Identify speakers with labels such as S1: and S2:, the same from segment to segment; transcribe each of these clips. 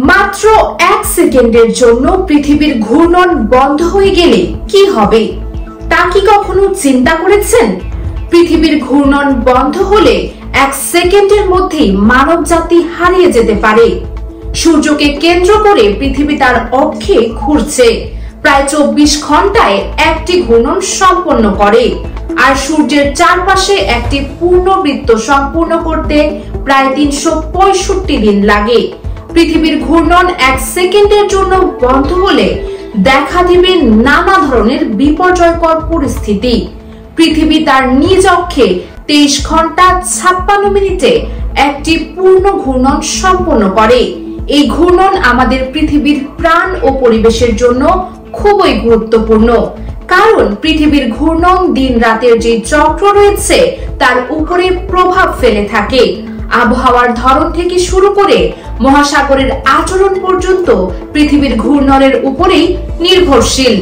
S1: মাত্র 1 সেকেন্ডের জন্য পৃথিবীর ঘূর্ণন বন্ধ হয়ে গেলে কি হবে তা কি কখনো চিন্তা করেছেন? পৃথিবীর ঘূর্ণন বন্ধ হলে 1 সেকেন্ডের মধ্যেই মানবজাতি হারিয়ে যেতে পারে। সূর্যকে কেন্দ্র করে পৃথিবী তার অক্ষে ঘুরছে, প্রায় 24 ঘন্টায় একটি ঘূর্ণন সম্পন্ন করে, আর সূর্যের চারপাশে একটি পূর্ণবৃত্ত সম্পূর্ণ করতে প্রায় 365 দিন লাগে। পৃথিবীর ঘূর্ণন 1 সেকেন্ডের জন্য বন্ধ হলে দেখা দিবে নানা ধরনের বিপর্যয়কর পরিস্থিতি। পৃথিবী তার নিজ অক্ষে 23 ঘন্টা 56 মিনিটে একটি পূর্ণ ঘূর্ণন সম্পন্ন করে। এই ঘূর্ণন আমাদের পৃথিবীর প্রাণ ও পরিবেশের জন্য খুবই গুরুত্বপূর্ণ, কারণ পৃথিবীর ঘূর্ণন দিন রাতের যে চক্র রয়েছে তার উপরে প্রভাব ফেলে থাকে। আবহাওয়ার ধরন থেকে শুরু করে মহাসাগরের আচরণ পর্যন্ত পৃথিবীর ঘূর্ণনের উপরেই নির্ভরশীল।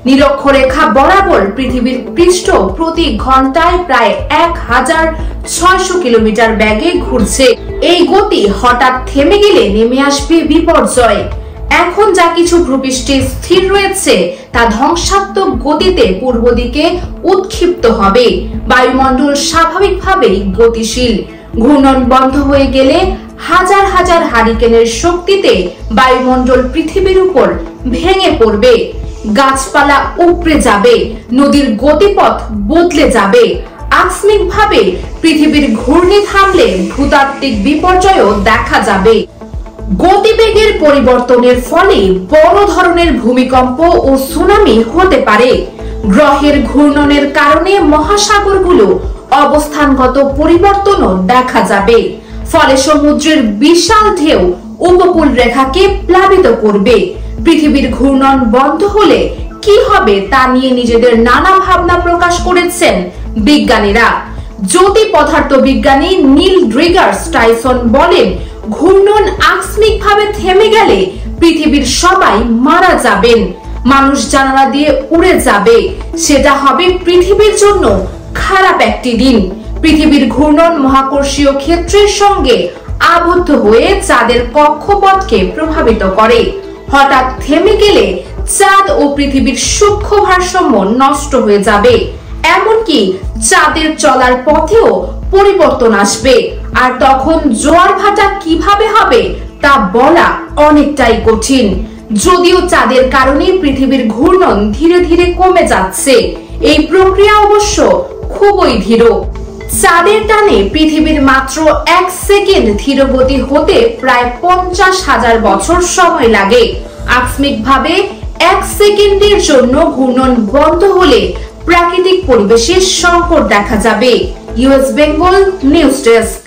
S1: নিরক্ষরেখা বরাবর পৃথিবীর পৃষ্ঠ প্রতি ঘন্টায় প্রায় 1600 কিলোমিটার বেগে ঘুরছে। এই গতি হঠাৎ থেমে গেলে নেমে আসবে বিপর্যয়। এখন যা কিছু ভূপৃষ্ঠে স্থির রয়েছে তা ধ্বংসাত্মক গতিতে পূর্ব দিকে উৎক্ষিপ্ত হবে। বায়ুমণ্ডল স্বাভাবিকভাবেই গতিশীল। ঘূর্ণন বন্ধ হয়ে গেলে হাজার হাজার হারিকেনের শক্তিতে বায়ুমণ্ডল পৃথিবীর উপর ভেঙে পড়বে, গাছপালা উপড়ে যাবে, নদীর গতিপথ বদলে যাবে। আকস্মিকভাবে পৃথিবীর ঘূর্ণি থামলে ভূতাত্ত্বিক বিপর্যয়ও দেখা যাবে। গতিবেগের পরিবর্তনের ফলে বড় ধরনের ভূমিকম্প ও সুনামি হতে পারে। গ্রহের ঘূর্ণনের কারণে মহাসাগরগুলো অবস্থানগত পরিবর্তনও দেখা যাবে, ফলে সমুদ্রের বিশাল ঢেউ উপকূল রেখাকে প্লাবিত করবে। পৃথিবীর ঘূর্ণন বন্ধ হলে কি হবে তা নিয়ে নিজেদের নানা ভাবনা প্রকাশ করেছেন বিজ্ঞানীরা। জ্যোতি পদার্থ বিজ্ঞানী নীল ডিগ্রাস টাইসন বলেন, ঘূর্ণন আকস্মিকভাবে থেমে গেলে পৃথিবীর সবাই মারা যাবেন, মানুষ জানালা দিয়ে উড়ে যাবে। সেটা হবে পৃথিবীর জন্য খারাপ একটি দিন। পৃথিবীর ঘূর্ণন মহাকর্ষীয় ক্ষেত্রের সঙ্গে আবদ্ধ হয়ে চাঁদের কক্ষপথকে প্রভাবিত করে। হঠাৎ থেমে গেলে চাঁদ ও পৃথিবীর সূক্ষ্ম ভারসাম্য নষ্ট হয়ে যাবে, এমনকি চাঁদের চলার পথেও পরিবর্তন আসবে। আর তখন জোয়ার ভাটা কিভাবে হবে তা বলা অনেকটাই কঠিন। যদিও চাঁদের কারণে পৃথিবীর ঘূর্ণন ধীরে ধীরে কমে যাচ্ছে, এই প্রক্রিয়া অবশ্য খুবই ধীর। চাঁদের টানে পৃথিবীর মাত্র 1 সেকেন্ড ধীরগতি হতে প্রায় 50,000 বছর সময় লাগে। আকস্মিকভাবে 1 সেকেন্ডের জন্য ঘূর্ণন বন্ধ হলে প্রাকৃতিক পরিবেশের সংকট দেখা যাবে। US Bengal news desk.